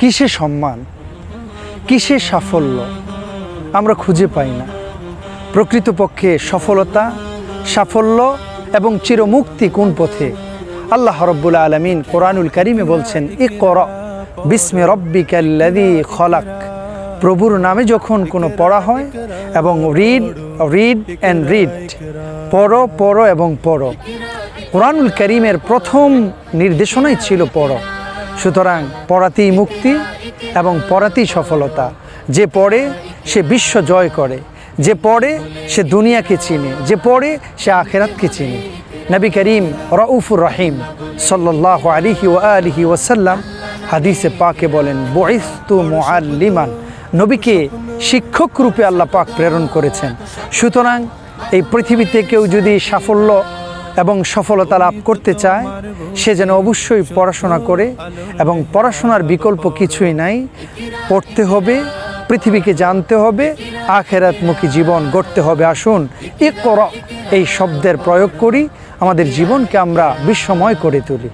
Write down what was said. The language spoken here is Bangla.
কিসে সম্মান, কিসে সাফল্য আমরা খুঁজে পাই না। প্রকৃতপক্ষে সফলতা, সাফল্য এবং চিরমুক্তি কোন পথে? আল্লাহ রাব্বুল আলামিন কোরআনুল কারীমে বলছেন, ইকরা বিস্মি রাব্বিকাল্লাযী খলাক। প্রভুর নামে যখন কোনো পড়া হয় এবং রিড অ্যান্ড রিড, পড়ো এবং পড়ো। কোরআনুল কারীমের প্রথম নির্দেশনাই ছিল পড়ো। সুতরাং পড়াতেই মুক্তি এবং পড়াতেই সফলতা। যে পড়ে সে বিশ্ব জয় করে, যে পড়ে সে দুনিয়াকে চিনে, যে পড়ে সে আখিরাতকে চিনে। নবী করিম রউফুর রহিম সাল্লাল্লাহু আলাইহি ওয়া আলিহি ওয়াসাল্লাম হাদিসে পাকে বলেন, বুইসতু মুআল্লিমান, নবীকে শিক্ষক রূপে আল্লাহ পাক প্রেরণ করেছেন। সুতরাং এই পৃথিবীতে কেউ যদি সাফল্য এবং সফলতা লাভ করতে চায়, সে যেন অবশ্যই পড়াশোনা করে, এবং পড়াশোনার বিকল্প কিছুই নাই। পড়তে হবে, পৃথিবীকে জানতে হবে, আখিরাতমুখী জীবন গড়তে হবে। আসুন ইকরা এই শব্দের প্রয়োগ করি, আমাদের জীবনকে আমরা বিশ্বময় করে তুলি।